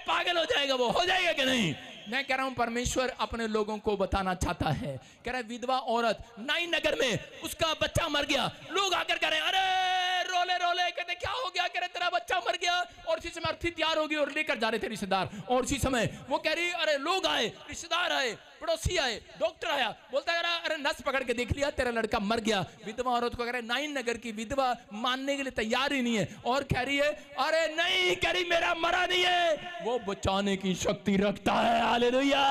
पागल हो जाएगा, वो हो जाएगा कि नहीं? मैं कह रहा हूं परमेश्वर अपने लोगों को बताना चाहता है। कह रहा है विधवा औरत नाइन नगर में, उसका बच्चा मर गया, लोग आकर कह रहे हैं अरे रोले रोले, कहते क्या हो गया? कह रहे तेरा बच्चा मर गया। और उसी समय अर्थी तैयार होगी और लेकर जा रहे थे रिश्तेदार, और उसी समय वो कह रही अरे लोग आए, रिश्तेदार आए, पड़ोसी आए, डॉक्टर आया, बोलता है अरे नस पकड़ के देख लिया तेरा लड़का मर गया। विधवा औरत को कह रहे नाइन नगर की विधवा मानने के लिए तैयार ही नहीं है, और कह रही है अरे नहीं, कह रही मेरा मरा नहीं है, वो बचाने की शक्ति रखता है। हालेलुया।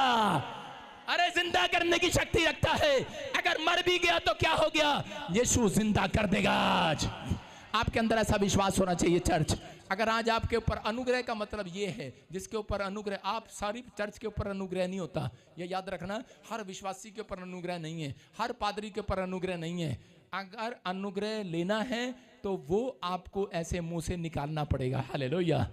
अरे जिंदा करने की शक्ति रखता है। अगर मर भी गया तो क्या हो गया? यीशु जिंदा कर देगा। आज आपके अंदर ऐसा विश्वास होना चाहिए चर्च। अगर आज आपके ऊपर अनुग्रह का मतलब ये है, जिसके ऊपर अनुग्रह, आप सारी चर्च के ऊपर अनुग्रह नहीं होता, ये याद रखना। हर विश्वासी के ऊपर अनुग्रह नहीं है, हर पादरी के ऊपर अनुग्रह नहीं है। अगर अनुग्रह लेना है तो वो आपको ऐसे मुंह से निकालना पड़ेगा। हालेलुया।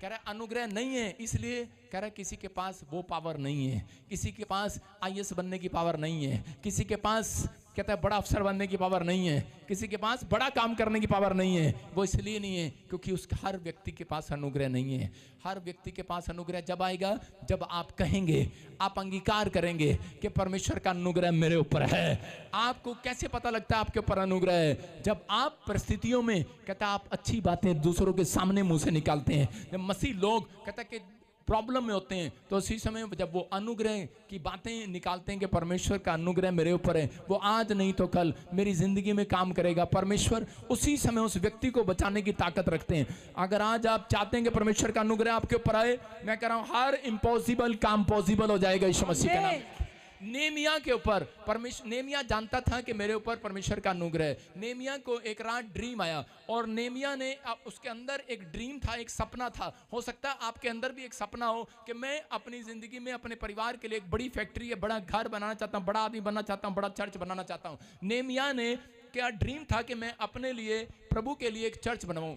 कह रहा अनुग्रह नहीं है, इसलिए कह रहा किसी के पास वो पावर नहीं है, किसी के पास आईएएस बनने की पावर नहीं है, किसी के पास कहता है बड़ा अफसर बनने की पावर नहीं है, किसी के पास बड़ा काम करने की पावर नहीं है। वो इसलिए नहीं है क्योंकि उसके हर व्यक्ति के पास अनुग्रह नहीं है। हर व्यक्ति के पास अनुग्रह जब आएगा जब आप कहेंगे, आप अंगीकार करेंगे कि परमेश्वर का अनुग्रह मेरे ऊपर है। आपको कैसे पता लगता है आपके ऊपर अनुग्रह है? जब आप परिस्थितियों में कहता है आप अच्छी बातें दूसरों के सामने मुंह से निकालते हैं। जब मसीह लोग कहता है कि प्रॉब्लम में होते हैं तो उसी समय जब वो अनुग्रह की बातें निकालते हैं कि परमेश्वर का अनुग्रह मेरे ऊपर है, वो आज नहीं तो कल मेरी जिंदगी में काम करेगा। परमेश्वर उसी समय उस व्यक्ति को बचाने की ताकत रखते हैं। अगर आज आप चाहते हैं कि परमेश्वर का अनुग्रह आपके ऊपर आए, मैं कह रहा हूं हर इम्पॉसिबल काम पॉसिबल हो जाएगा यीशु मसीह के नाम। नेमिया के ऊपर परमेश्वर, नेमिया जानता था कि मेरे ऊपर परमेश्वर का अनुग्रह है। नेमिया को एक रात ड्रीम आया और नेमिया ने उसके अंदर एक ड्रीम था, एक सपना था। हो सकता है आपके अंदर भी एक सपना हो कि मैं अपनी जिंदगी में अपने परिवार के लिए एक बड़ी फैक्ट्री, बड़ा घर बनाना चाहता हूँ, बड़ा आदमी बनना चाहता हूँ, बड़ा चर्च बनाना चाहता हूँ। नेमिया ने क्या ड्रीम था कि मैं अपने लिए, प्रभु के लिए एक चर्च बनवाऊं,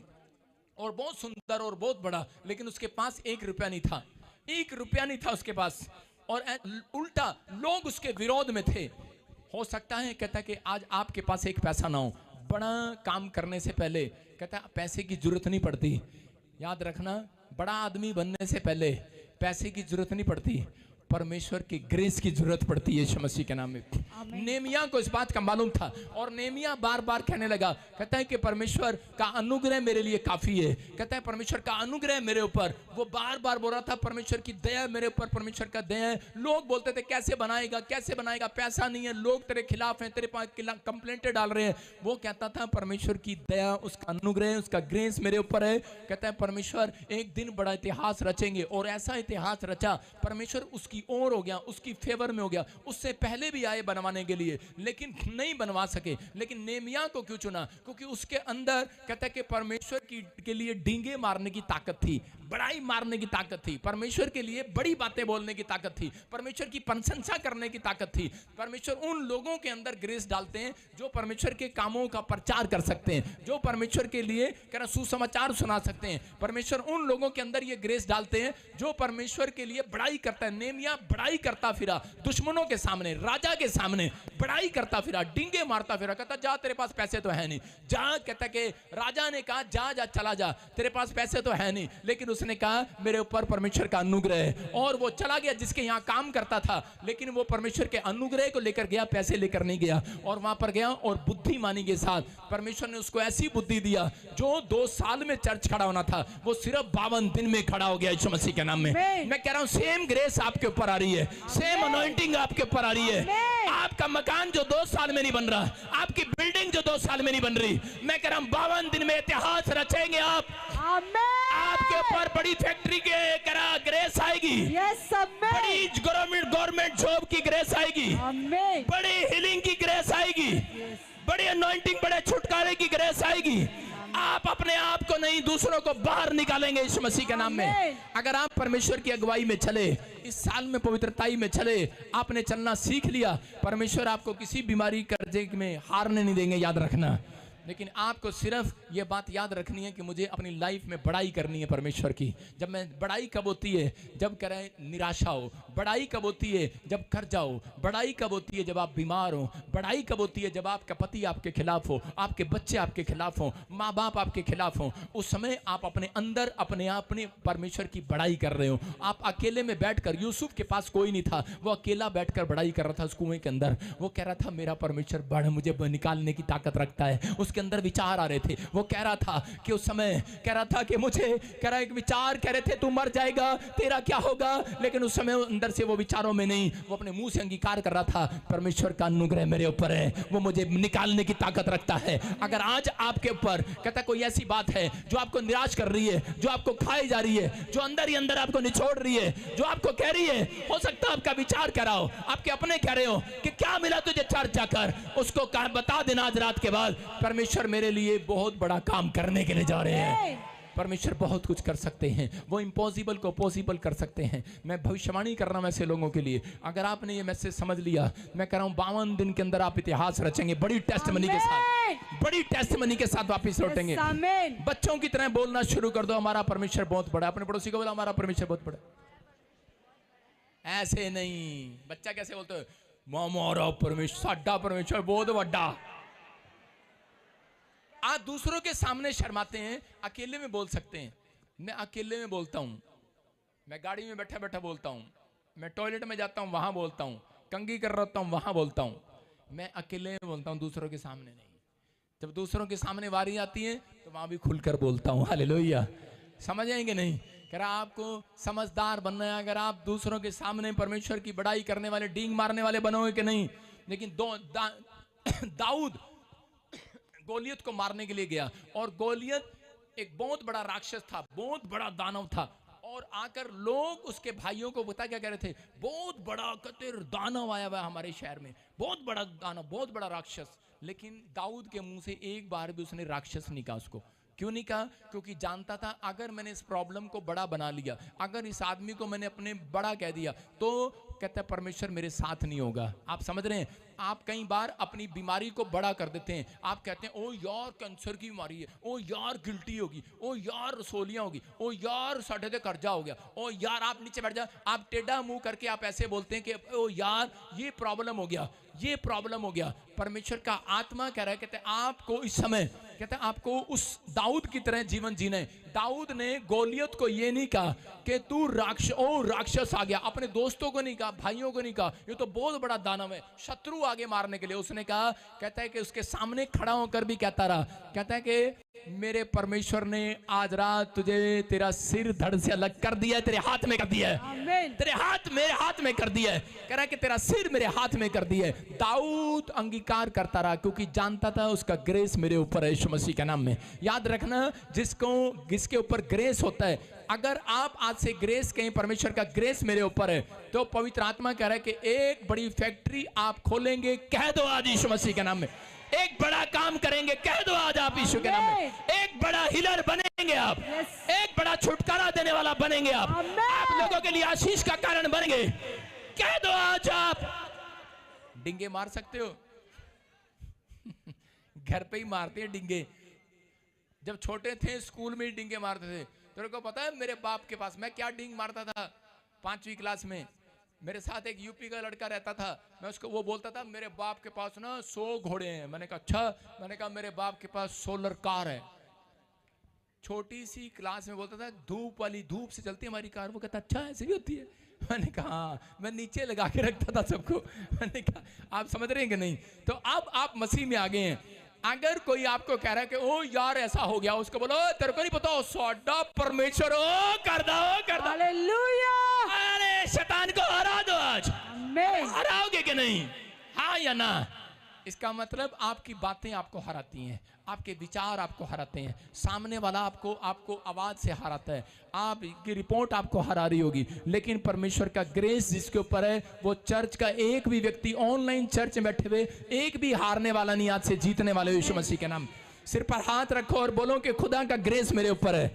और बहुत सुंदर और बहुत बड़ा, लेकिन उसके पास 1 रुपया नहीं था, 1 रुपया नहीं था उसके पास, और उल्टा लोग उसके विरोध में थे। हो सकता है कहता है कि आज आपके पास एक पैसा ना हो, बड़ा काम करने से पहले कहता है पैसे की जरूरत नहीं पड़ती। याद रखना, बड़ा आदमी बनने से पहले पैसे की जरूरत नहीं पड़ती, परमेश्वर की ग्रेस की जरूरत पड़ती है यीशु मसीह के नाम में। नेमिया को इस बात का मालूम था और नेमिया बार बार कहने लगा, कहता है कि परमेश्वर का अनुग्रह मेरे लिए काफी है। कहता है परमेश्वर का अनुग्रह मेरे ऊपर, वो बार बार बोल रहा था परमेश्वर की दया मेरे ऊपर, परमेश्वर का दया है। लोग बोलते थे कैसे बनाएगा, कैसे बनाएगा, पैसा नहीं है, लोग तेरे खिलाफ हैं, तेरे पास कंप्लेंटें डाल रहे हैं। वो कहता था परमेश्वर की दया, उसका अनुग्रह, उसका ग्रेस मेरे ऊपर है। कहता है परमेश्वर एक दिन बड़ा इतिहास रचेंगे, और ऐसा इतिहास रचा, परमेश्वर उसकी और हो गया, उसकी फेवर में हो गया। उससे पहले भी आए बनवाने के लिए, लेकिन नहीं बनवा सके। लेकिन नेमिया को क्यों चुना? क्योंकि उसके अंदर कहता है कि परमेश्वर के लिए डींगे मारने की ताकत थी, बड़ाई मारने की ताकत थी, परमेश्वर के लिए बड़ी बातें बोलने की ताकत थी, परमेश्वर की प्रशंसा करने की ताकत थी। परमेश्वर उन लोगों के अंदर ग्रेस डालते हैं जो परमेश्वर के कामों का प्रचार कर सकते हैं, जो परमेश्वर के लिए कहना सुसमाचार सुना सकते हैं। परमेश्वर उन लोगों के अंदर ये ग्रेस डालते हैं जो परमेश्वर के लिए बड़ाई करता है। नेमिया बड़ाई करता फिरा, दुश्मनों के सामने, राजा के सामने बड़ाई करता फिरा, डींगे मारता फिरा। कहता जा तेरे पास पैसे तो है नहीं, जा। कहता कि राजा ने कहा जा जा चला जा, तेरे पास पैसे तो है नहीं, लेकिन उसने कहा मेरे ऊपर परमेश्वर का अनुग्रह है। और वो चला गया जिसके यहाँ काम करता था, लेकिन वो परमेश्वर के अनुग्रह को लेकर गया, पैसे लेकर नहीं गया। और वहां पर गया और बुद्धिमानी के साथ परमेश्वर ने उसको ऐसी बुद्धि दिया, जो 2 साल में चर्च खड़ा होना था वो सिर्फ 52 दिन में खड़ा हो गया यीशु मसीह के नाम में। मैं कह रहा हूं सेम ग्रेस आपके ऊपर आ रही है, सेम अनॉइंटिंग आपके ऊपर आ रही है। आपका मकान जो 2 साल में नहीं बन रहा, आपकी बिल्डिंग जो 2 साल में नहीं बन रही, मैं कह रहा हूं 52 दिन में इतिहास रचेंगे आप। आपके ऊपर बड़ी फैक्ट्री के ग्रेस आएगी, बड़ी गवर्नमेंट जॉब की ग्रेस आएगी, बड़ी हीलिंग की ग्रेस आएगी, बड़ी अनॉइंटिंग, बड़े छुटकारे की ग्रेस आएगी। आप अपने आप को नहीं, दूसरों को बाहर निकालेंगे यीशु मसीह के नाम में। अगर आप परमेश्वर की अगुवाई में चले, इस साल में पवित्रताई में चले, आपने चलना सीख लिया, परमेश्वर आपको किसी बीमारी कर्जे में हारने नहीं देंगे। याद रखना, लेकिन आपको सिर्फ ये बात याद रखनी है कि मुझे अपनी लाइफ में बड़ाई करनी है परमेश्वर की। जब मैं बड़ाई कब होती है? जब कह रहे निराशा हो। बड़ाई कब होती है? जब कर्जा हो। बड़ाई कब होती है? जब आप बीमार हो। बड़ाई कब होती है? जब आपका पति आपके खिलाफ हो, आपके बच्चे आपके खिलाफ हो, माँ बाप आपके खिलाफ हो। उस समय आप अपने अंदर अपने आप ने परमेश्वर की बड़ाई कर रहे हो। आप अकेले में बैठकर, यूसुफ के पास कोई नहीं था, वो अकेला बैठकर बड़ाई कर रहा था उस कुएं के अंदर। वो कह रहा था मेरा परमेश्वर बड़ मुझे निकालने की ताकत रखता है। उसके अंदर विचार आ रहे थे। वो कह रहा था कि उस समय कह रहा था कि मुझे कह रहा एक विचार कह रहे थे तू मर जाएगा, तेरा क्या होगा। लेकिन उस समय अंदर से वो विचारों में नहीं, वो अपने मुंह से अंगीकार कर रहा था परमेश्वर का अनुग्रह मेरे ऊपर है, वो मुझे निकालने की ताकत रखता है। अगर आज आपके ऊपर कहता कोई ऐसी बात है जो आपको निराश कर रही है, जो आपको खाई जा रही है, जो अंदर ही अंदर आपको निचोड़ रही है, जो आपको कह रही है, हो सकता है आपका विचार कह रहा हो, आपके अपने कह रहे हो कि क्या मिला तुझे चर्च जाकर, उसको बता देना आज रात के बाद परमेश्वर मेरे लिए बहुत बड़ा काम करने के लिए जा रहे हैं। परमेश्वर बहुत कुछ कर सकते हैं, वो इम्पॉसिबल को पॉसिबल कर सकते हैं। मैं भविष्यवाणी कर रहा हूं ऐसे लोगों के लिए। अगर आपने ये मैसेज समझ लिया, मैं कह रहा हूं 52 दिन के अंदर आप इतिहास रचेंगे, बड़ी टेस्टमनी के साथ, बड़ी टेस्टमनी के साथ वापस लौटेंगे। बच्चों की तरह बोलना शुरू कर दो, हमारा परमेश्वर बहुत बड़ा। अपने पड़ोसी को बोला हमारा परमेश्वर बहुत बड़ा। ऐसे नहीं, बच्चा कैसे बोलते हो? हमारा परमेश्वर, साडा परमेश्वर बहुत बड़ा। आप दूसरों के सामने शर्माते हैं, अकेले में बोल सकते हैं। मैं अकेले में बोलता हूं, मैं गाड़ी में बैठा बैठा बोलता हूं, मैं टॉयलेट में जाता हूं वहां बोलता हूं, कंघी कर रहा हूं वहां बोलता हूं। मैं अकेले में बोलता हूं, दूसरों के सामने नहीं। जब दूसरों के सामने वारी आती है तो वहां भी खुलकर बोलता हूं। हालेलुया। समझ आएंगे नहीं? कह रहा आपको समझदार बनना है। अगर आप दूसरों के सामने परमेश्वर की बड़ाई करने वाले, डींग मारने वाले बनोगे कि नहीं। लेकिन दाऊद गोलियत को मारने के लिए गया, और गोलियत एक बहुत बड़ा राक्षस था, बहुत बड़ा दानव था। और आकर लोग उसके भाइयों को बता क्या कह रहे थे, बहुत बड़ा कतिर दानव आया हुआ हमारे शहर में, बहुत बड़ा दानव, बहुत बड़ा राक्षस। लेकिन दाऊद के मुंह से एक बार भी उसने राक्षस नहीं कहा। उसको क्यों नहीं कहा? क्योंकि जानता था अगर मैंने इस प्रॉब्लम को बड़ा बना लिया, अगर इस आदमी को मैंने अपने बड़ा कह दिया, तो कहता है परमेश्वर मेरे साथ नहीं होगा। आप समझ रहे हैं? आप कई बार अपनी बीमारी को बड़ा कर देते हैं। आप कहते हैं ओ यार कैंसर की बीमारी है, ओ यार गिल्टी होगी, ओ यार रसोलियां होगी, ओ यार साढ़े ते कर्जा हो गया, ओ यार। आप नीचे बैठ जा, आप टेढ़ा मुंह करके आप ऐसे बोलते हैं कि ओ यार ये प्रॉब्लम हो गया, ये प्रॉब्लम हो गया। परमेश्वर का आत्मा कह रहा है, कहते हैं आपको इस समय, कहते हैं आपको उस दाऊद की तरह जीवन जीना है। दाऊद ने गोलियत को ये नहीं कहा कि तू राक्षस आ गया, अपने दोस्तों को नहीं कहा, भाइयों को नहीं कहा ये तो बहुत बड़ा दानव है, शत्रु आगे मारने के लिए। उसने कहा, कहता है कि उसके सामने खड़ा होकर भी कहता रहा, कहता है कि मेरे परमेश्वर ने आज रात तुझे तेरा सिर धड़ से अलग कर दिया है, तेरे हाथ में कर दिया है, तेरे हाथ मेरे हाथ में कर दिया है। कह रहा है कि तेरा सिर मेरे हाथ में कर दिया है। दाऊद अंगीकार करता रहा क्योंकि जानता था उसका ग्रेस मेरे ऊपर है, यीशु मसीह के नाम में। याद रखना, जिसके ऊपर ग्रेस होता है, अगर आप आज से ग्रेस कहें परमेश्वर का ग्रेस मेरे ऊपर है, तो पवित्र आत्मा कह रहा है कि एक बड़ी फैक्ट्री आप खोलेंगे। कह दो आज यीशु मसीह के नाम में। एक बड़ा काम करेंगे, कह दो आज आप यीशु के नाम में। एक बड़ा हिलर बनेंगे आप, एक बड़ा छुटकारा देने वाला बनेंगे आप लोगों के लिए आशीष का कारण बनेंगे। कह दो आज आप। डिंगे मार सकते हो घर पे ही मारते हैं डिंगे। जब छोटे थे स्कूल में ही डिंगे मारते थे। तेरे को पता है मेरे बाप के पास मैं क्या डिंग मारता था? 5वीं क्लास में मेरे साथ एक यूपी का लड़का रहता था। मैं उसको वो बोलता था मेरे बाप के पास ना 100 घोड़े हैं। मैंने कहा अच्छा? मैंने कहा मेरे बाप के पास सोलर कार है। छोटी सी क्लास में बोलता था धूप से चलती है हमारी कार। वो कहता अच्छा ऐसे भी होती है? मैंने कहा हाँ। मैं नीचे लगा के रखता था सबको। मैंने कहा आप समझ रहे हैं कि नहीं? तो अब आप मसीह में आ गए हैं। अगर कोई आपको कह रहा है कि ओ यार ऐसा हो गया, उसको बोलो तेरे को नहीं पता साडा परमेश्वर ओ कर दो हालेलुया। अरे शैतान को हरा दो आज। हराओगे कि नहीं? हाँ या ना? इसका मतलब आपकी बातें आपको हराती हैं, आपके विचार आपको हराते हैं, सामने वाला आपको आवाज से हराता है, आपकी रिपोर्ट आपको हरा रही होगी। लेकिन परमेश्वर का ग्रेस जिसके ऊपर है, वो चर्च का एक भी व्यक्ति ऑनलाइन चर्च में बैठे हुए एक भी हारने वाला नहीं, आज से जीतने वाले यीशु मसीह के नाम। सिर पर हाथ रखो और बोलो कि खुदा का ग्रेस मेरे ऊपर है।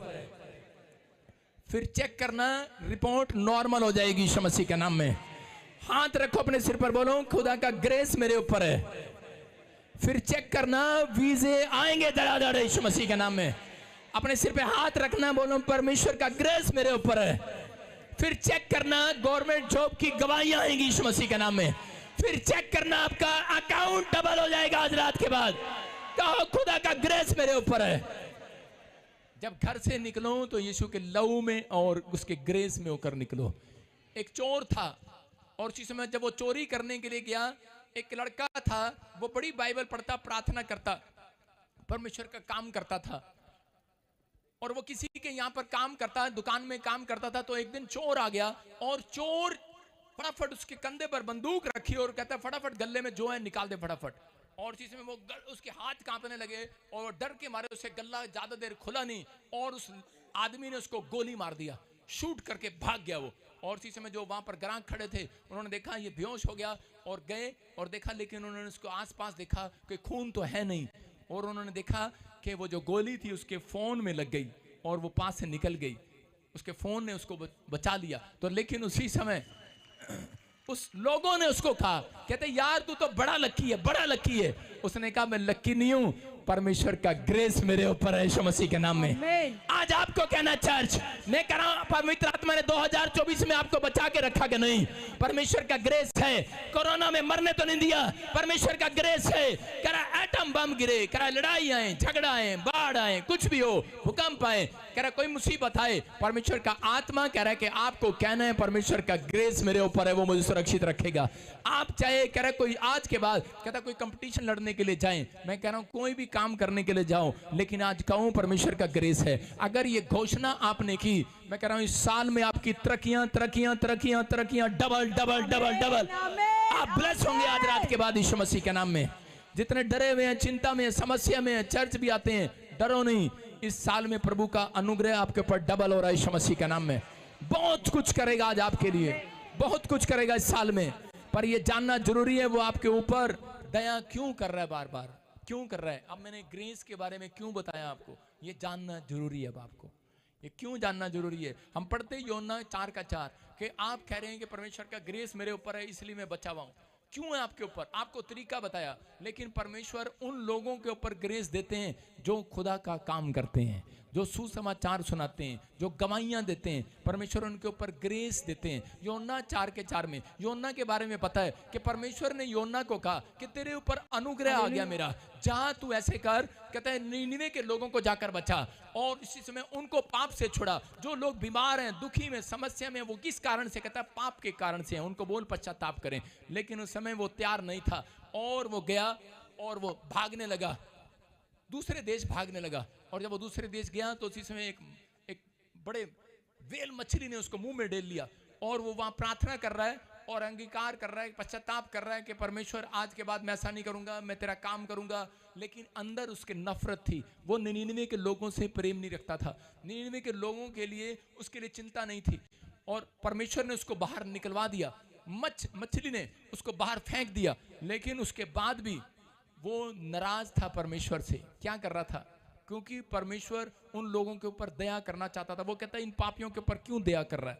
फिर चेक करना, रिपोर्ट नॉर्मल हो जाएगी यीशु मसीह के नाम में। हाथ रखो अपने सिर पर, बोलो खुदा का ग्रेस मेरे ऊपर है। फिर चेक करना वीजे आएंगे धड़ाधड़ यीशु मसीह के नाम में। अपने सिर पे हाथ रखना, बोलो परमेश्वर का ग्रेस मेरे ऊपर है। फिर चेक करना गवर्नमेंट जॉब की गवाहियां आएंगी यीशु मसीह के नाम में। फिर चेक करना आपका अकाउंट डबल हो जाएगा आज रात के बाद। कहो खुदा का ग्रेस मेरे ऊपर है। जब घर से निकलो तो यीशु के लहू में और उसके ग्रेस में होकर निकलो। एक चोर था और उसी समय जब वो चोरी करने के लिए गया, एक लड़का था, वो बड़ी बाइबल पढ़ता, प्रार्थना करता, परमेश्वर का काम करता था। और वो किसी के यहाँ पर काम करता, दुकान में काम करता था। तो एक दिन चोर आ गया और चोर फटाफट उसके कंधे पर बंदूक रखी और कहता फटाफट गले में जो है निकाल दे फटाफट। और इसी समय वो उसके हाथ कांपने लगे और डर के मारे उसे गला ज्यादा देर खुला नहीं और उस आदमी ने उसको गोली मार दिया, शूट करके भाग गया वो। और इसी समय जो वहां पर ग्राहक खड़े थे उन्होंने देखा ये बेहोश हो गया और गए और देखा, लेकिन उन्होंने उसको आसपास देखा कि खून तो है नहीं। और उन्होंने देखा कि वो जो गोली थी उसके फोन में लग गई और वो पास से निकल गई, उसके फोन ने उसको बचा लिया। तो लेकिन उसी समय उस लोगों ने उसको कहा, कहते यार तू तो बड़ा लकी है, बड़ा लकी है। उसने कहा मैं लकी नहीं हूं, परमेश्वर का ग्रेस मेरे ऊपर है यीशु मसीह के नाम में। आज आपको कहना चर्च, मैं कह रहा हूं पवित्र आत्मा ने 2024 में आपको बचा के रखा कि नहीं? परमेश्वर का ग्रेस है। कोरोना में मरने तो नहीं दिया, परमेश्वर का ग्रेस है। कह रहा एटम बम गिरे, कह रहा लड़ाई आए, झगड़ा आए, बाढ़ आए, कुछ भी हो, भूकंप आए, कह रहा कोई मुसीबत आए, परमेश्वर का आत्मा कह रहा है कि आपको कहना है परमेश्वर का ग्रेस मेरे ऊपर है, वो मुझे सुरक्षित रखेगा। आप चाहे कह रहा कोई आज के बाद कहता कोई कंपटीशन लड़ने के लिए जाएं, मैं कह रहा हूं कोई भी काम करने के लिए जाओ, लेकिन आज कहूं परमेश्वर का ग्रेस है। अगर ये घोषणा आपने की, मैं कह रहा हूं इस साल में आपकी तरक्कियां तरक्कियां तरक्कियां तरक्कियां डबल डबल डबल डबल आप ब्लेस होंगे आज रात के बाद यीशु मसीह के नाम में। जितने डरे हुए हैं, चिंता में, समस्या में, चर्च भी आते हैं, डरो नहीं। इस साल में प्रभु का अनुग्रह आपके ऊपर डबल हो रहा है यीशु मसीह के नाम में। बहुत कुछ करेगा आज आपके लिए, बहुत कुछ करेगा इस साल में। पर ये जानना जरूरी है वो आपके ऊपर दया क्यों कर रहा है, बार बार क्यों कर रहा है। अब मैंने ग्रेस के बारे में क्यों बताया आपको, ये जानना जरूरी है। अब आपको ये क्यों जानना जरूरी है। हम पढ़ते यूहन्ना 4:4 कि आप कह रहे हैं कि परमेश्वर का ग्रेस मेरे ऊपर है इसलिए मैं बचा हुआ हूं। क्यों है आपके ऊपर, आपको तरीका बताया। लेकिन परमेश्वर उन लोगों के ऊपर ग्रेस देते हैं जो खुदा का काम करते हैं, जो सुसमाचार सुनाते हैं, जो गवाहियां देते हैं, परमेश्वर उनके ऊपर ग्रेस देते हैं। यूहन्ना 4:4 में यूहन्ना के बारे में पता है कि परमेश्वर ने यूहन्ना को कहा कि तेरे ऊपर अनुग्रह आ गया मेरा, जहां तू ऐसे कर, कहता है निनिवे के लोगों को जाकर बचा और इसी समय उनको पाप से छुड़ा। जो लोग बीमार हैं, दुखी में, समस्या में, वो किस कारण से, कहता है पाप के कारण से हैं, उनको बोल पश्चाताप करें। लेकिन उस समय वो तैयार नहीं था और वो गया और वो भागने लगा, दूसरे देश भागने लगा। और जब वो दूसरे देश गया तो उसी समय एक बड़े वेल मछली ने उसको मुंह में डाल लिया और वो वहां प्रार्थना कर रहा है और अंगीकार कर रहा है, पश्चाताप कर रहा है कि परमेश्वर आज के बाद मैं ऐसा नहीं करूंगा, मैं तेरा काम करूंगा। लेकिन अंदर उसके नफरत थी, वो निनिवे के लोगों से प्रेम नहीं रखता था, निनिवे के लोगों के लिए उसके लिए चिंता नहीं थी। और परमेश्वर ने उसको बाहर निकलवा दिया, मछली ने उसको बाहर फेंक दिया। लेकिन उसके बाद भी वो नाराज था परमेश्वर से। क्या कर रहा था? क्योंकि परमेश्वर उन लोगों के ऊपर दया करना चाहता था। वो कहता है इन पापियों के ऊपर क्यों दया कर रहा है,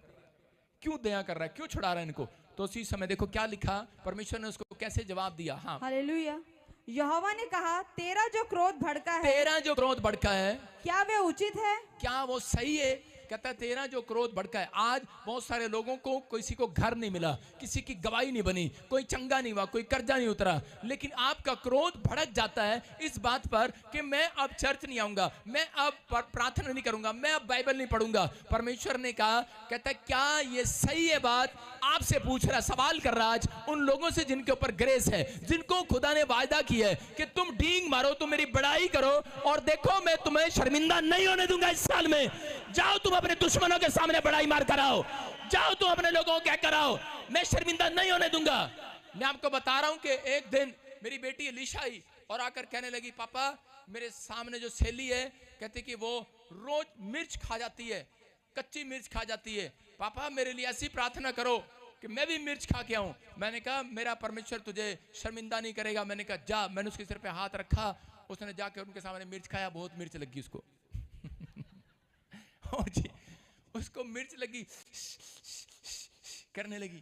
क्यों दया कर रहा है, क्यों छुड़ा रहा है इनको। तो उसी समय देखो क्या लिखा, परमेश्वर ने उसको कैसे जवाब दिया। हाँ, हालेलुया। यहोवा ने कहा तेरा जो क्रोध भड़का है, तेरा जो क्रोध भड़का है, क्या वे उचित है, क्या वो सही है? कहता है तेरा जो क्रोध भड़का है। आज बहुत सारे लोगों को, किसी को घर नहीं मिला, किसी की गवाही नहीं बनी, कोई चंगा नहीं हुआ, कोई कर्जा नहीं उतरा, लेकिन आपका क्रोध भड़क जाता है इस बात पर कि मैं अब चर्च नहीं आऊंगा, मैं अब प्रार्थना नहीं करूंगा, मैं अब बाइबल नहीं पढ़ूंगा। परमेश्वर ने कहा, कहता है क्या ये सही है बात? आपसे पूछ रहा, सवाल कर रहा आज उन लोगों से जिनके ऊपर ग्रेस है, जिनको खुदा ने वायदा किया है कि तुम डींग मारो, तुम मेरी बड़ाई करो और देखो मैं तुम्हें शर्मिंदा नहीं होने दूंगा इस साल में। जाओ तुम अपने दुश्मनों के सामने बड़ाई मार कराओ, जाओ तुम अपने लोगों को क्या कराओ, मैं शर्मिंदा नहीं होने दूंगा। मैं आपको बता रहा हूं कि एक दिन मेरी बेटी अलीशा आई और आकर कहने लगी, पापा मेरे सामने जो सहेली है, कहती कि वो रोज मिर्च खा जाती है, कच्ची मिर्च खा जाती है, पापा मेरे लिए ऐसी प्रार्थना करो कि मैं भी मिर्च खा के आऊं। मैंने कहा मेरा परमेश्वर तुझे शर्मिंदा नहीं करेगा। मैंने कहा जा। मैंने उसके सिर पे हाथ रखा, उसने जाके उनके सामने मिर्च खाया, बहुत मिर्च लगी उसको। जी, उसको मिर्च लगी, करने लगी।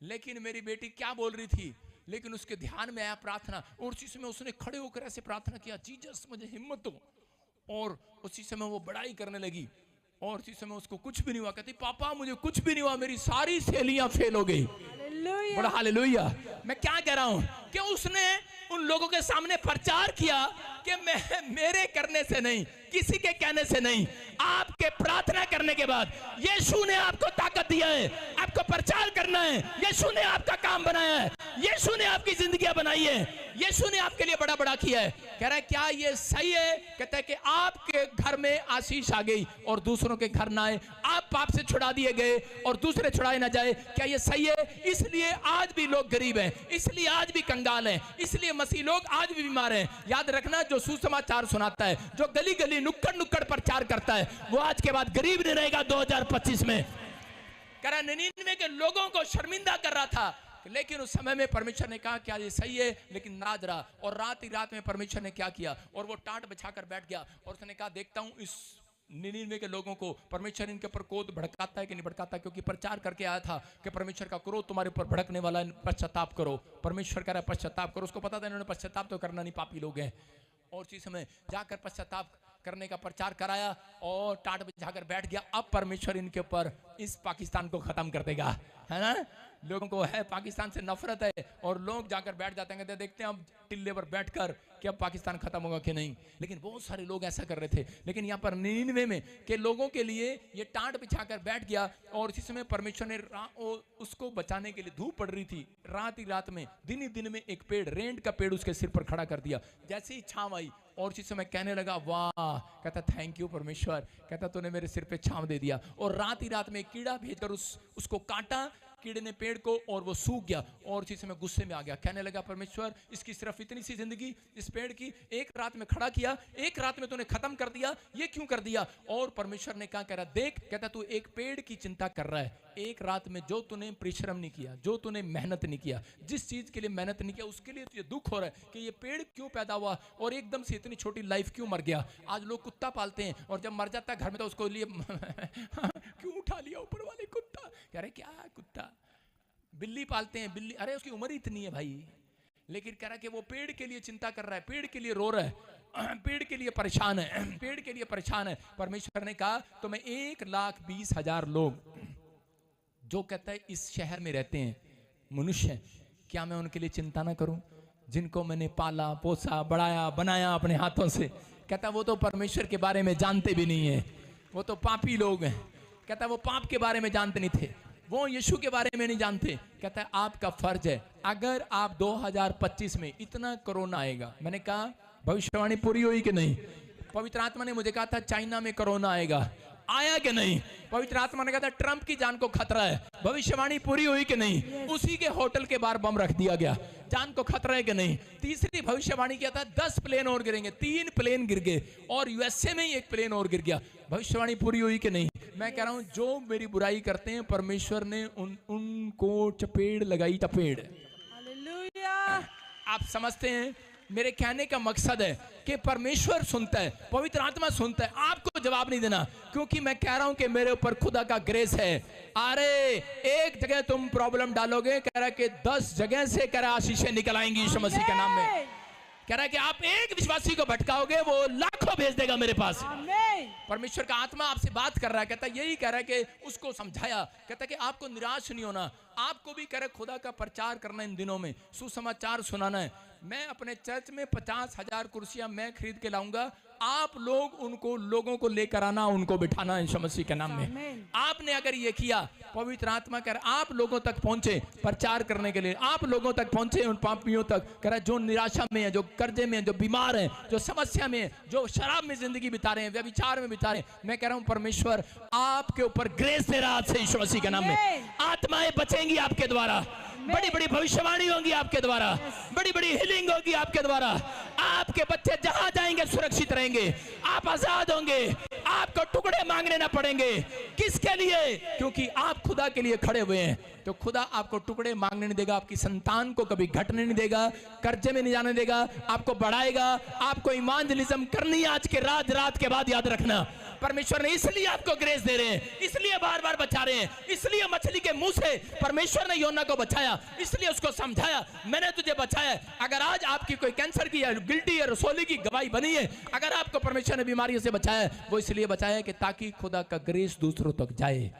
लेकिन मेरी बेटी क्या बोल रही थी लेकिन उसके ध्यान में आया प्रार्थना, और उसी समय उसने खड़े होकर ऐसे प्रार्थना किया, जीसस मुझे हिम्मत दो। और उसी समय वो बड़ाई करने लगी, और उसी समय उसको कुछ भी नहीं हुआ। कहती पापा मुझे कुछ भी नहीं हुआ, मेरी सारी सहेलियां फेल हो गई। बड़ा हालेलुया। मैं क्या कह रहा हूं कि उसने उन लोगों के सामने प्रचार किया कि मैं मेरे करने से नहीं, किसी के कहने से नहीं, आपके प्रार्थना करने के बाद यीशु ने आपको ताकत दिया है, आपको प्रचार करना है। यीशु ने आपका काम बनाया है, यीशु ने आपकी जिंदगी बनाई है, यीशु ने आपके लिए बड़ा बड़ा किया है। कह रहा है क्या ये सही है? कहता है कि आपके घर में आशीष आ गई और दूसरों के घर ना आए, आप पाप से छुड़ा दिए गए और दूसरे छुड़ाए ना जाए, क्या ये सही है? इसलिए आज भी लोग गरीब हैं, इसलिए आज भी कंगाल हैं, इसलिए मसीह लोग आज भी बीमार हैं। याद रखना, जो सुसमाचार सुनाता है, जो गली गली नुक्कड़ नुक्कड़ प्रचार करता है, वो आज के बाद गरीब नहीं रहेगा 2025 में। कह रहा 99 के लोगों को शर्मिंदा कर रहा था, लेकिन उस समय में परमेश्वर ने कहा क्या ये सही है, लेकिन नाराज रहा। और रात ही रात में परमेश्वर ने क्या किया, और वो टाट बिछाकर बैठ गया, और उसने कहा देखता हूं इस 99 के लोगों को परमेश्वर इनके ऊपर क्रोध भड़काता है कि नहीं भड़काता, क्योंकि प्रचार करके आया था कि परमेश्वर का क्रोध तुम्हारे ऊपर भड़कने वाला है, पश्चाताप करो। परमेश्वर कह रहा है पश्चाताप करो। उसको पता था इन्होंने पश्चाताप तो करना नहीं, पापी लोग हैं। और उसी समय जाकर पश्चाताप करने का प्रचार कराया और टाट बिछाकर बैठ गया। अब परमेश्वर इनके ऊपर इस पाकिस्तान को खत्म कर देगा, है ना। लोगों को है पाकिस्तान से नफरत है, और लोग जाकर बैठ जाते हैं, कहते देखते हैं अब टिल्ले पर बैठकर कि अब पाकिस्तान खत्म होगा कि नहीं। लेकिन बहुत सारे लोग ऐसा कर रहे थे। लेकिन यहाँ पर 99 में के लोगों के लिए ये टाट बिछाकर बैठ गया, और इसी समय परमेश्वर ने उसको बचाने के लिए, धूप पड़ रही थी, रात ही रात में, दिन ही दिन में एक पेड़, रेंट का पेड़ उसके सिर पर खड़ा कर दिया। जैसे ही छांव आई, और इसी समय कहने लगा वाह, कहता थैंक यू परमेश्वर, कहता तूने मेरे सिर पे छांव दे दिया। और रात ही रात में कीड़ा भेजकर उसको काटा, कीड़े ने पेड़ को, और वो सूख गया। और इसी समय गुस्से में आ गया, कहने लगा परमेश्वर इसकी सिर्फ इतनी सी जिंदगी, इस पेड़ की एक रात में खड़ा किया, एक रात में तूने खत्म कर दिया, ये क्यों कर दिया? और परमेश्वर ने कहा, कह रहा देख, कहता तू एक पेड़ की चिंता कर रहा है, एक रात में जो तूने परिश्रम नहीं किया, जो तूने मेहनत नहीं किया, जिस चीज के लिए मेहनत नहीं किया, उसके लिए तुझे दुख हो रहा है कि ये पेड़ क्यों पैदा हुआ और एकदम से इतनी छोटी लाइफ क्यों मर गया। आज लोग कुत्ता पालते हैं, और जब मर जाता है घर में तो उसको लिए क्यों उठा लिया ऊपर वाले कुत्ता, कह रहे क्या कुत्ता। बिल्ली पालते हैं, बिल्ली, अरे उसकी उम्र इतनी है भाई, लेकिन कह रहा है कि वो पेड़ के लिए चिंता कर रहा है, पेड़ के लिए रो रहा है, पेड़ के लिए परेशान है, पेड़ के लिए परेशान है। परमेश्वर ने कहा तो मैं 1,20,000 लोग जो कहता है इस शहर में रहते हैं मनुष्य, क्या मैं उनके लिए चिंता ना करूं, जिनको मैंने पाला पोसा बढ़ाया बनाया अपने हाथों से। कहता वो तो परमेश्वर के बारे में जानते भी नहीं है, वो तो पापी लोग हैं। कहता वो पाप के बारे में जानते नहीं थे, वो यीशु के बारे में नहीं जानते। कहता है आपका फर्ज है, अगर आप 2025 में इतना कोरोना आएगा, मैंने कहा भविष्यवाणी पूरी हुई कि नहीं? पवित्र आत्मा ने मुझे कहा था चाइना में कोरोना आएगा, आया कि नहीं? पवित्र आत्मा ने कहा था ट्रंप की जान को खतरा है, भविष्यवाणी पूरी हुई कि नहीं? उसी के होटल के बाहर बम रख दिया गया, जान को खतरा है कि नहीं? तीसरी भविष्यवाणी किया था 10 प्लेन और गिरेंगे, 3 प्लेन गिर गए, और यूएसए में ही 1 प्लेन और गिर गया। भविष्यवाणी पूरी हुई कि नहीं? मैं कह रहा हूं जो मेरी बुराई करते हैं परमेश्वर ने उनको चपेड़ लगाई, चपेड़। हालेलुया। आप समझते हैं मेरे कहने का मकसद है कि परमेश्वर सुनता है, पवित्र आत्मा सुनता है, आपको जवाब नहीं देना, क्योंकि मैं कह रहा हूं कि मेरे ऊपर खुदा का ग्रेस है। अरे एक जगह तुम प्रॉब्लम डालोगे, कह रहा है कि 10 जगह से कह रहा आशीषें निकल आएंगी यीशु मसीह के नाम में। कह रहा है कि आप एक विश्वासी को भटकाओगे वो लाखों भेज देगा मेरे पास। परमेश्वर का आत्मा आपसे बात कर रहा है, कहता है यही कह रहा है कि उसको समझाया, कहता है कि आपको निराश नहीं होना, आपको भी कह रहा है खुदा का प्रचार करना, इन दिनों में सुसमाचार सुनाना है। मैं अपने चर्च में 50,000 कुर्सियां मैं खरीद के लाऊंगा, आप लोग उनको लोगों को लेकर आना, उनको बिठाना यीशु मसीह के नाम में। आपने अगर ये किया, पवित्र आत्मा कर आप लोगों तक पहुंचे प्रचार करने के लिए, आप लोगों तक पहुंचे उन पापियों तक, कह रहा जो निराशा में है, जो कर्जे में है, जो बीमार है, जो समस्या में है, जो शराब में जिंदगी बिता रहे हैं, व्यभिचार में बिता रहे हैं, मैं कह रहा हूं परमेश्वर आपके ऊपर ग्रेस दे रहा आज से यीशु मसीह के नाम में। आत्माएं बचेंगी आपके द्वारा, बड़ी बड़ी भविष्यवाणी होंगी आपके द्वारा, बड़ी बड़ी हीलिंग होगी आपके द्वारा, आपके बच्चे जहां जाएंगे सुरक्षित रहेंगे, आप आजाद होंगे, आपको टुकड़े मांगने ना पड़ेंगे। किसके लिए? क्योंकि आप खुदा के लिए खड़े हुए हैं। तो खुदा आपको टुकड़े मांगने नहीं देगा, आपकी संतान को कभी घटने नहीं देगा, कर्जे में नहीं जाने देगा, आपको बढ़ाएगा। आपको इवांजेलिज्म करनी है आज के रात के बाद, याद रखना। परमेश्वर ने इसलिए आपको ग्रेस दे रहे हैं, इसलिए बार बार बचा रहे हैं, इसलिए मछली के मुंह से परमेश्वर ने योना को बचाया, इसलिए उसको समझाया मैंने तुझे बचाया। अगर आज आपकी कोई कैंसर की या गिल्टी या रसोली की गवाही बनी है, अगर आपको परमेश्वर ने बीमारियों से बचाया, वो इसलिए बचाया कि ताकि खुदा का ग्रेस दूसरों तक जाए।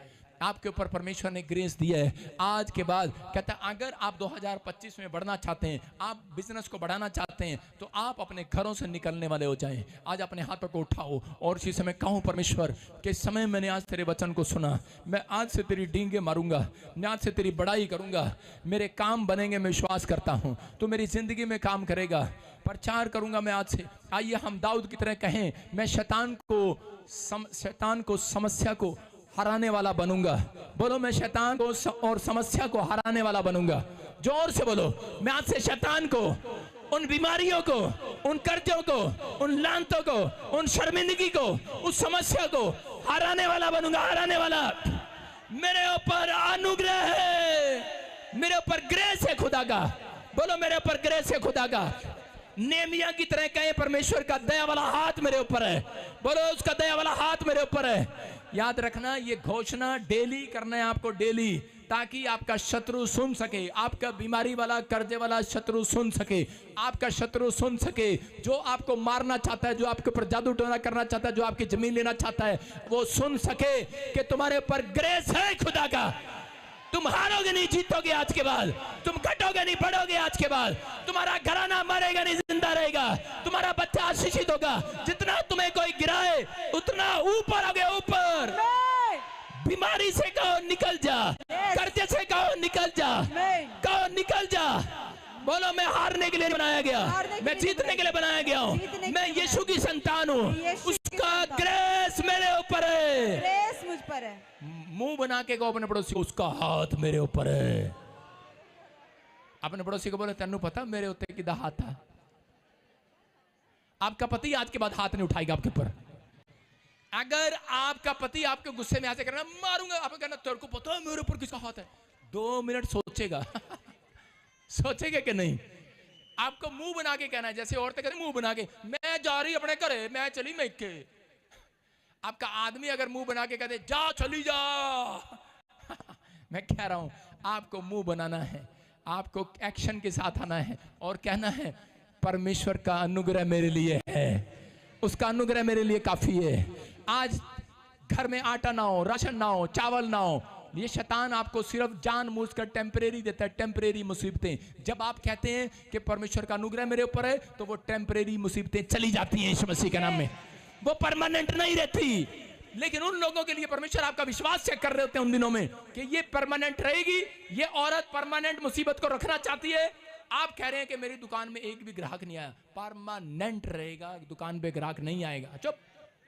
आपके ऊपर परमेश्वर ने ग्रेस दिया है। आज के बाद कहता है अगर आप 2025 में बढ़ना चाहते हैं, आप बिजनेस को बढ़ाना चाहते हैं, तो आप अपने घरों से निकलने वाले हो जाएं। आज अपने हाथों को उठाओ और इसी समय कहूँ परमेश्वर के समय मैंने आज तेरे वचन को सुना, मैं आज से तेरी डींगे मारूंगा, मैं आज से तेरी बड़ाई करूंगा, मेरे काम बनेंगे, मैं विश्वास करता हूँ तो मेरी जिंदगी में काम करेगा, प्रचार करूंगा मैं आज से। आइए हम दाऊद की तरह कहें, मैं शैतान को समस्या को हराने वाला बनूंगा। बोलो, मैं शैतान को और समस्या को हराने वाला बनूंगा। जोर से बोलो, मैं आज से शैतान को, उन बीमारियों को, उन कर्जों को, उन लानतों को, उन शर्मिंदगी को, उस समस्या को हराने वाला बनूंगा। हराने वाला। मेरे ऊपर अनुग्रह है, मेरे ऊपर ग्रेस है खुदा का। बोलो, मेरे ऊपर ग्रेस है खुदा का। नेमिया की तरह कहें, परमेश्वर का दया वाला हाथ मेरे ऊपर है। बोलो, उसका दया वाला हाथ मेरे ऊपर है। याद रखना, ये घोषणा डेली करना है आपको, डेली, ताकि आपका शत्रु सुन सके, आपका बीमारी वाला, कर्जे वाला शत्रु सुन सके, आपका शत्रु सुन सके, जो आपको मारना चाहता है, जो आपके ऊपर जादू टोना करना चाहता है, जो आपकी जमीन लेना चाहता है, वो सुन सके कि तुम्हारे ऊपर ग्रेस है खुदा का। तुम हारोगे नहीं, जीतोगे आज के बाद। तुम घटोगे नहीं, बढ़ोगे आज के बाद। तुम्हारा घराना मरेगा नहीं, जिंदा रहेगा। तुम्हारा बच्चा आशीषित होगा। जितना तुम्हें कोई गिराए उतना ऊपर आगे, ऊपर। बीमारी से कहो निकल जा, कर्जे से कहो निकल जा, कहो निकल जा। बोलो, मैं हारने के लिए बनाया गया, मैं जीतने के लिए बनाया गया हूँ। मैं यीशु की संतान हूँ, उसका ग्रेस मेरे ऊपर है, ग्रेस मुझ पर है। मुंह बना के कहो अपने पड़ोसी, उसका हाथ मेरे ऊपर है। अपने पड़ोसी को बोले, तेनू पता मेरे उत्ते किदा हाथ था। आपका पति आज के बाद हाथ नहीं उठाएगा आपके ऊपर। अगर आपका पति आपके गुस्से में ऐसे करना, मारूंगा, आप कहना तेरे को पता है मेरे ऊपर किसका हाथ है, 2 मिनट सोचेगा सोचेगा कि नहीं। आपको मुंह बना के कहना है, जैसे औरतें कहती मुंह बना के, मैं जा रही अपने घरे, मैं चली मैके। आपका आदमी अगर मुंह बना के कहते जा चली जा मैं कह रहा हूं, आपको मुंह बनाना है, आपको एक्शन के साथ आना है और कहना है परमेश्वर का अनुग्रह मेरे लिए है, उसका अनुग्रह मेरे लिए काफी है। आज घर में आटा ना हो, राशन ना हो, चावल ना हो, ये शैतान आपको सिर्फ जान मूझ कर टेम्परेरी देता है, टेम्परेरी मुसीबतें। जब आप कहते हैं कि परमेश्वर का अनुग्रह मेरे ऊपर है, तो वो टेम्परेरी मुसीबतें चली जाती हैं यीशु मसीह के नाम में, वो परमानेंट नहीं रहती। लेकिन उन लोगों के लिए परमेश्वर आपका विश्वास चेक कर रहे होते हैं उन दिनों में कि ये परमानेंट रहेगी, ये औरत परमानेंट मुसीबत को रखना चाहती है। आप कह रहे हैं कि मेरी दुकान में एक भी ग्राहक नहीं आया, परमानेंट रहेगा, दुकान पे ग्राहक नहीं आएगा, चुप,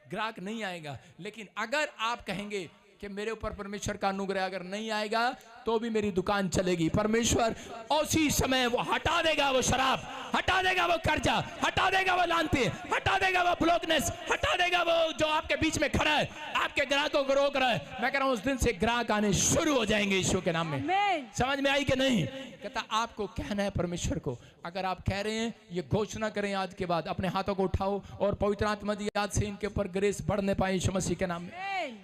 ग्राहक नहीं आएगा। लेकिन अगर आप कहेंगे कि मेरे ऊपर परमेश्वर का अनुग्रह अगर नहीं आएगा तो भी मेरी दुकान चलेगी, परमेश्वर उसी समय वो हटा देगा, वो शराब हटा देगा, वो कर्जा हटा देगा, वो लानते हटा देगा, वो ब्लॉकनेस हटा देगा, वो जो आपके बीच में खड़ा है, आपके ग्राहकों को रोक रहा है। मैं कह रहा हूं उस दिन से ग्राहक आने शुरू हो जाएंगे यीशु के नाम में। समझ में आई कि नहीं? कहता आपको कहना है परमेश्वर को। अगर आप कह रहे हैं ये घोषणा करें आज के बाद, अपने हाथों को उठाओ और पवित्र आत्मा जी आज से इनके ऊपर ग्रेस बढ़ने पाए यीशु मसीह के नाम में,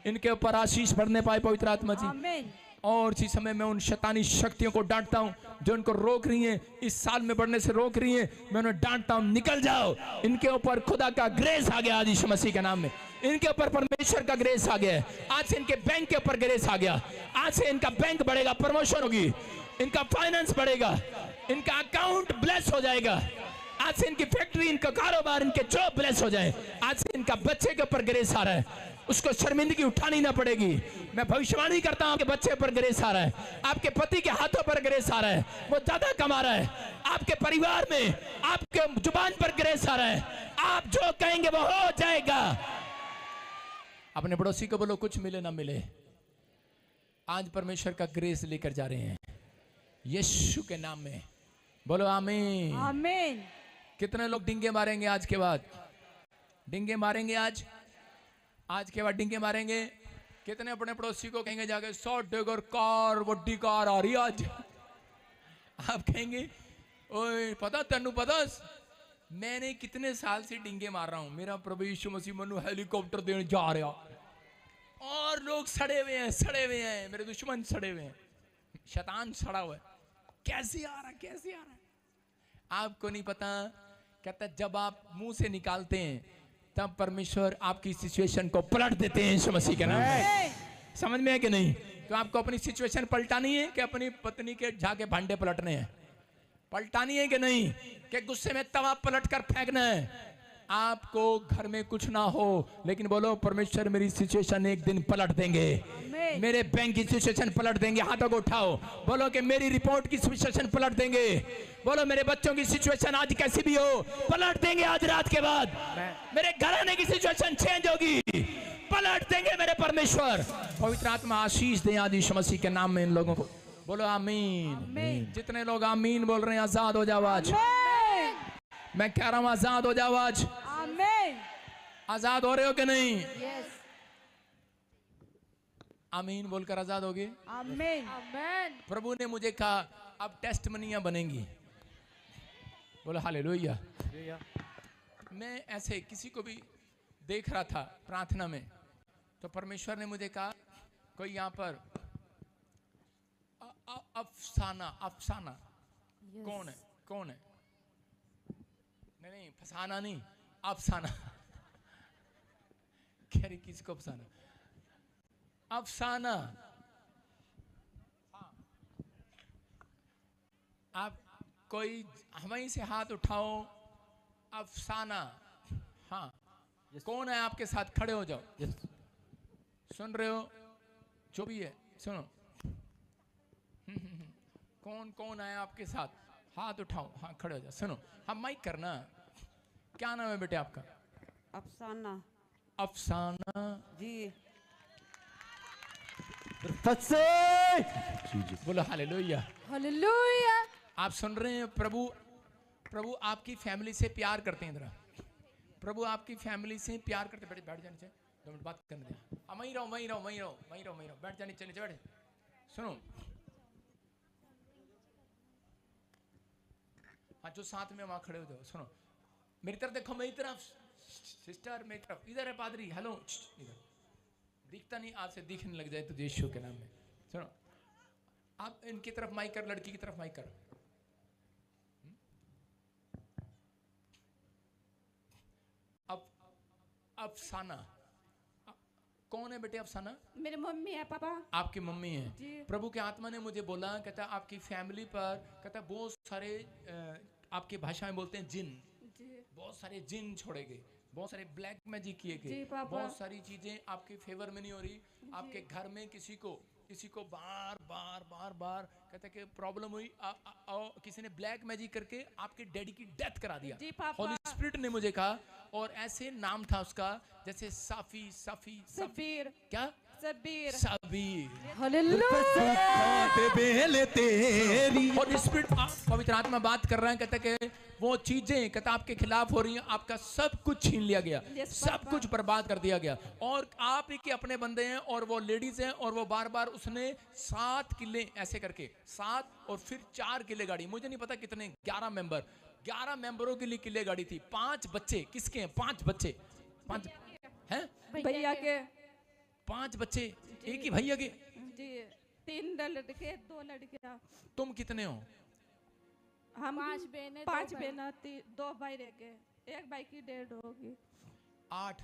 इनके ऊपर आशीष बढ़ने पाए पवित्र आत्मा जी। और इसी समय मैं उन शैतानी शक्तियों को डांटता हूं जो इनको रोक रही हैं, इस साल में बढ़ने से रोक रही हैं, मैं उन्हें डांटता हूं, निकल जाओ। इनके ऊपर खुदा का ग्रेस आ गया आज यीशु मसीह के नाम में, इनके ऊपर परमेश्वर का ग्रेस आ गया है। आज से इनके बैंक के ऊपर ग्रेस आ गया, आज से इनका बैंक बढ़ेगा, प्रमोशन होगी, इनका फाइनेंस बढ़ेगा, इनका अकाउंट ब्लेस हो जाएगा, आज से इनकी फैक्ट्री, इनका कारोबार, इनके जॉब ब्लेस हो जाए। आज से इनका बच्चे के ऊपर ग्रेस आ रहा है, उसको शर्मिंदगी उठानी ना पड़ेगी। मैं भविष्यवाणी करता हूं कि बच्चे पर ग्रेस आ रहा है, आपके पति के हाथों पर ग्रेस आ रहा है, वो ज्यादा कमा रहा है, आपके परिवार में आपके जुबान पर ग्रेस आ रहा है, आप जो कहेंगे वो हो जाएगा। अपने पड़ोसी को बोलो कुछ मिले ना मिले, आज परमेश्वर का ग्रेस लेकर जा रहे हैं यीशु के नाम में। बोलो आमीन, आमीन। कितने लोग डिंगे मारेंगे आज के बाद? डिंगे मारेंगे आज के बाद डिंगे मारेंगे। कितने अपने पड़ोसी को कहेंगे जाके 100 डेगर कार, वड्डी कार आ रही है आज? आप कहेंगे ओए पता तेनू पता मैंने कितने साल से डिंगे मार रहा हूं, मेरा प्रभु यीशु मसीह मनु हेलीकॉप्टर देने जा रहा, और लोग सड़े हुए हैं, मेरे दुश्मन सड़े हुए हैं, शैतान सड़ा हुआ है, कैसे आ रहा है? आपको नहीं पता। कहता जब आप मुंह से निकालते हैं तब परमेश्वर आपकी सिचुएशन को पलट देते हैं यीशु मसीह के नाम में। समझ में है कि नहीं? तो आपको अपनी सिचुएशन पलटानी है कि अपनी पत्नी के जाके भांडे पलटने हैं? पलटानी है कि नहीं? कि गुस्से में तवा पलट कर फेंकना है? आपको घर में कुछ ना हो लेकिन बोलो परमेश्वर मेरी सिचुएशन एक दिन पलट देंगे, मेरे बैंक की सिचुएशन पलट देंगे। हाथों को उठाओ, बोलो कि मेरी रिपोर्ट की सिचुएशन पलट देंगे। बोलो मेरे बच्चों की सिचुएशन आज कैसी भी हो पलट देंगे, आज रात के बाद मेरे घराने की सिचुएशन चेंज होगी, पलट देंगे मेरे परमेश्वर। पवित्र आत्मा आशीष दें आज यीशु मसीह के नाम में इन लोगों को। बोलो आमीन। जितने लोग आमीन बोल रहे हैं आजाद हो जाओ आज। मैं कह रहा हूं आजाद हो जाओ आज। आमीन। आजाद हो रहे हो कि नहीं? यस। आमीन बोलकर आजाद होगे। आमीन। आमीन। प्रभु ने मुझे कहा अब टेस्टमनियां बनेंगी। बोलो हालेलुया। मैं ऐसे किसी को भी देख रहा था प्रार्थना में, तो परमेश्वर ने मुझे कहा कोई यहाँ पर अफसाना कौन है? नहीं फसाना नहीं, अफसाना। कह रही किसको अफसाना? अफसाना। हाँ। आप कोई वहीं से हाथ उठाओ। अफसाना। हाँ। कौन है आपके साथ? खड़े हो जाओ। सुन रहे हो? जो भी है सुनो। कौन है आपके साथ? हाथ उठाओ। हाँ खड़े हो जाओ। सुनो, हाँ माइक करना। क्या नाम है बेटे आपका? अफसाना जी। बोलो हालेलुया। हालेलुया। आप सुन रहे हैं? प्रभु आपकी फैमिली से प्यार करते हैं। इधर प्रभु आपकी फैमिली से प्यार करते। बैठ जाने चाहिए, 2 मिनट बात करने दे। वहीं रहो। बैठ जाने चले बैठ। सुनो, हाँ जो साथ में वहां खड़े हो जाओ। सुनो मेरी तरफ देखो, मेरी तरफ सिस्टर, मेरी तरफ। इधर है पादरी, हेलो। इधर दिखता नहीं, आपसे दिखने लग जाए तो यीशु के नाम में। सुनो आप इनकी तरफ माइक कर, लड़की की तरफ माइक कर। अब अफसाना कौन है बेटे? अफसाना मेरी मम्मी है पापा। आपकी मम्मी है। प्रभु के आत्मा ने मुझे बोला, कहता आपकी फैमिली पर कहता बहुत सारे आपकी भाषा में बोलते हैं जिन, बहुत सारे जिन छोड़े गए, बहुत सारे ब्लैक मैजिक किए गए, बहुत सारी चीजें आपके फेवर में नहीं हो रही। आपके घर में किसी को बार कहते कि प्रॉब्लम हुई, किसी ने ब्लैक मैजिक करके आपके डैडी की डेथ करा दिया। होली स्पिरिट ने मुझे कहा, और ऐसे नाम था उसका जैसे सबीर। क्या? सबीर। होली स्पिरिट पवित्र आत्मा बात कर रहा है। कहता कि वो चीजें कहता आपके खिलाफ हो रही हैं, आपका सब कुछ छीन लिया गया, सब कुछ बर्बाद कर दिया गया, और आप ही के अपने बंदे हैं, और वो लेडीज हैं, और वो बार उसने 7 किले ऐसे करके 7 और फिर 4 किले गाड़ी, मुझे नहीं पता कितने, 11 मेंबरों के लिए किले गाड़ी थी। 5 बच्चे किसके हैं? 5 बच्चे, 5 हैं भैया के। 5 बच्चे एक ही भैया के जी। 3 लड़के 2 लड़कियां। तुम कितने हो? हम 5 बहनें, 2 भाई रह गए, 1 भाई की डेथ होगी। 8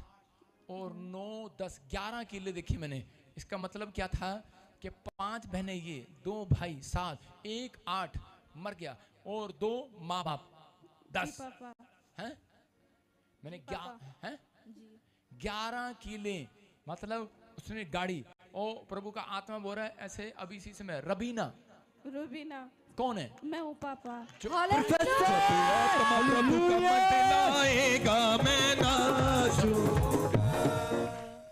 और 9 10 11 किले देखे मैंने। इसका मतलब क्या था कि 5 बहनें ये, 2 भाई 7, 1 8 मर गया, और 2 माँ बाप 10 हैं। मैंने 11 किले, मतलब उसने गाड़ी। और प्रभु का आत्मा बोल रहा है ऐसे अभी इसी समय। रूबीना कौन है? मैं हूँ पापा।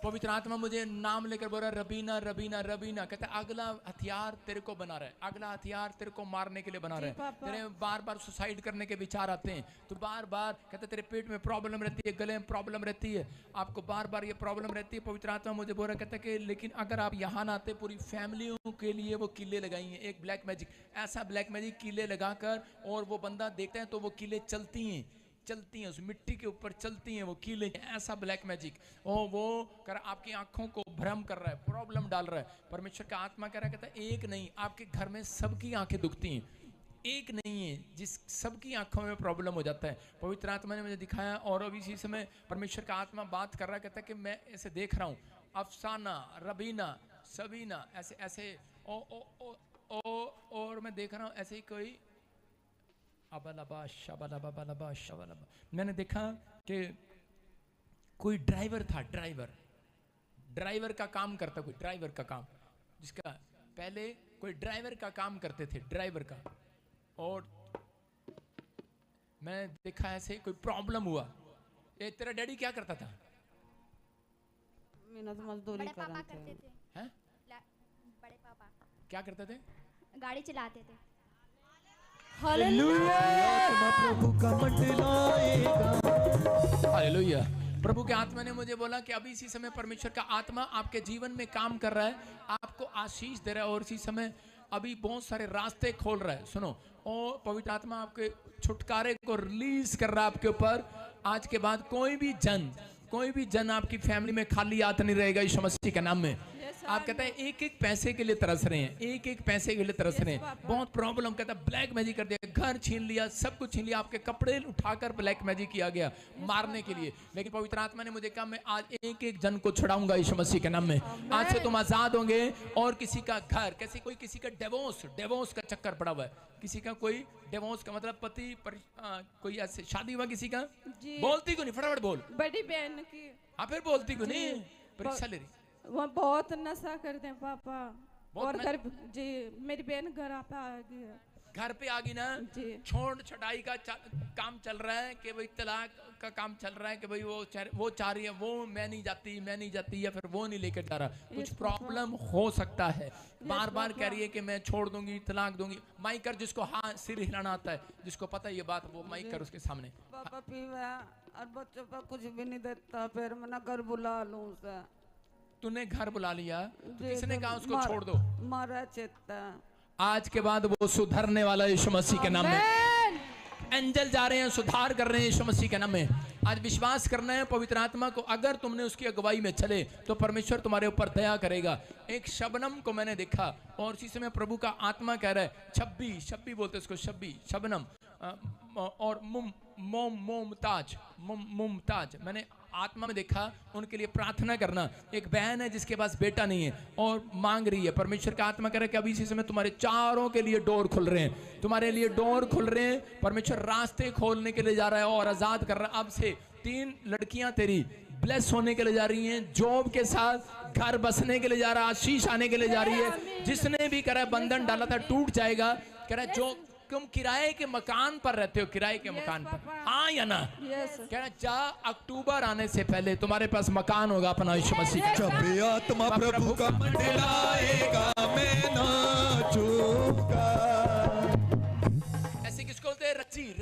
पवित्र आत्मा मुझे नाम लेकर बोल रहा है, रबीना रबीना रबीना। कहता है अगला हथियार तेरे को बना रहा है, अगला हथियार तेरे को मारने के लिए बना रहा है। तेरे बार बार सुसाइड करने के विचार आते हैं, तो बार बार कहता है तेरे पेट में प्रॉब्लम रहती है, गले में प्रॉब्लम रहती है, आपको बार बार ये प्रॉब्लम रहती है। पवित्र आत्मा मुझे बोल रहा है, कहता है कि लेकिन अगर आप यहाँ ना आते, पूरी फैमिलियों के लिए वो किले लगाई हैं। एक ब्लैक मैजिक, ऐसा ब्लैक मैजिक किले लगाकर, और वो बंदा देखता है तो वो किले चलती हैं, चलती हैं, उस मिट्टी के ऊपर चलती हैं वो कीले। ऐसा ब्लैक मैजिक वो कर आपकी आंखों को भ्रम कर रहा है, प्रॉब्लम डाल रहा है। परमेश्वर का आत्मा कह रहा है, कहता है एक नहीं, आपके घर में सबकी आंखें दुखती हैं, एक नहीं है जिस सबकी आंखों में प्रॉब्लम हो जाता है। पवित्र आत्मा ने मुझे दिखाया, और अभी इसी समय परमेश्वर का आत्मा बात कर रहा है, कहता है कि मैं ऐसे देख रहा हूँ, अफसाना, रबीना, सबीना, ऐसे ऐसे और मैं देख रहा हूँ ऐसे ही कोई अबलबा शबलबा बलबा शबलबा। मैंने देखा कि कोई ड्राइवर था, ड्राइवर का काम करता, कोई ड्राइवर का काम, जिसका पहले कोई ड्राइवर का काम करते थे, ड्राइवर का। और मैं देखा ऐसे कोई प्रॉब्लम हुआ। ये तेरा डैडी क्या करता था? मेहनत मजदूरी करते थे। हैं? बड़े पापा क्या करते थे? गाड़ी चलाते थे। हालेलुया। प्रभु के आत्मा ने मुझे बोला कि अभी इसी समय परमेश्वर का आत्मा आपके जीवन में काम कर रहा है, आपको आशीष दे रहा है, और इसी समय अभी बहुत सारे रास्ते खोल रहा है। सुनो, और पवित्र आत्मा आपके छुटकारे को रिलीज कर रहा है आपके ऊपर। आज के बाद कोई भी जन आपकी फैमिली में खाली हाथ नहीं रहेगा यीशु मसीह के नाम में। आप कहते हैं एक एक पैसे के लिए तरस रहे हैं, एक एक पैसे के लिए तरस रहे हैं, बहुत प्रॉब्लम। कहता है ब्लैक मैजिक कर दिया, घर छीन लिया, सब कुछ छीन लिया, आपके कपड़े उठाकर ब्लैक मैजिक किया गया मारने के लिए। लेकिन पवित्र आत्मा ने मुझे कहा मैं आज एक एक जन को छुड़ाऊंगा यीशु मसीह के नाम में। आज से तुम आजाद होंगे। और किसी का घर, किसी का डिवोर्स का चक्कर पड़ा हुआ है, किसी का कोई डिवोर्स का मतलब पति कोई ऐसे शादी हुआ किसी का, बोलती क्यों नहीं? फटाफट बोल। बड़ी बहन की। हाँ फिर बोलती क्यों नहीं? परीक्षा ले रही। वो बहुत नशा करते हैं पापा, और घर जी मेरी बहन घर पे आ गई है। घर पे आ गई ना जी। छोड़ छटाई का काम चल रहा है कि भाई तलाक का काम चल रहा है कि भाई वो चाह रही है, वो मैं नहीं जाती, या फिर वो नहीं लेकर जा रहा। कुछ प्रॉब्लम हो सकता है, बार बार कह रही है कि मैं छोड़ दूंगी, तलाक दूंगी। माइक कर, जिसको हाँ सिर हिलाना आता है, जिसको पता है ये बात, वो माइक कर उसके सामने। पापा पीवा और बच्चों पर कुछ भी नहीं देता, फिर मैं घर बुला लूं उसे। तूने घर बुला लिया तो किसने कहा उसको छोड़ दो? मारा चेता। आज के बाद वो सुधरने वाला यीशु मसीह के नाम में। एंजल जा रहे हैं, सुधार कर रहे हैं यीशु मसीह के नाम में। आज विश्वास करना है पवित्र आत्मा को, अगर तुमने उसकी अगुवाई में चले तो परमेश्वर तुम्हारे ऊपर दया करेगा। एक शबनम को मैंने देखा, और इसी समय प्रभु का आत्मा कह रहा है, छब्बी बोलते उसको, शबनम और मुमताज मैंने आत्मा में देखा। उनके लिए प्रार्थना करना। एक बहन है जिसके पास बेटा नहीं है और मांग रही है। परमेश्वर का आत्मा कह रहा है कि अभी इसी समय तुम्हारे चारों के लिए डोर खुल रहे हैं, तुम्हारे लिए डोर खुल रहे हैं। परमेश्वर रास्ते खोलने के लिए जा रहा है और आजाद कर रहा है। अब से 3 लड़कियां तेरी ब्लेस होने के लिए जा रही हैं, जॉब के साथ घर बसने के लिए जा रहा है, आशीष आने के लिए जा रही है। जिसने भी कह रहा है बंधन डाला था टूट जाएगा। कह रहा है जो तुम किराए के मकान पर रहते हो, किराए के मकान पर, हाँ या ना? कह रहा जा अक्टूबर आने से पहले तुम्हारे पास मकान होगा अपना यीशु मसीह। जब आत्मा प्रभु का मंडलाएगा मैं नाचूंगा। ऐसे किसको बोलते हैं? रज्जी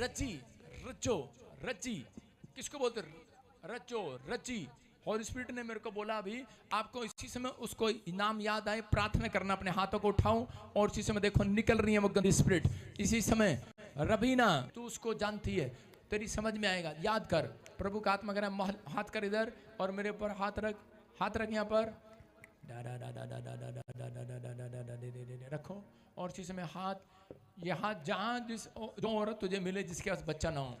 किसको बोलते? रज्जी। और स्पिरिट ने मेरे को बोला अभी आपको इसी समय उसको नाम याद आए, प्रार्थना करना, अपने हाथों को उठाऊं और इसी समय देखो निकल रही है वो गंदी स्पिरिट। इसी समय रबीना तू उसको जानती है, तेरी समझ में आएगा। याद कर, प्रभु का आत्मा कह रहा है हाथ कर इधर और मेरे ऊपर हाथ रख यहाँ पर रखो। और इसी समय हाथ, ये हाथ जहाँ जो औरत तुझे मिले जिसके पास बच्चा ना हो,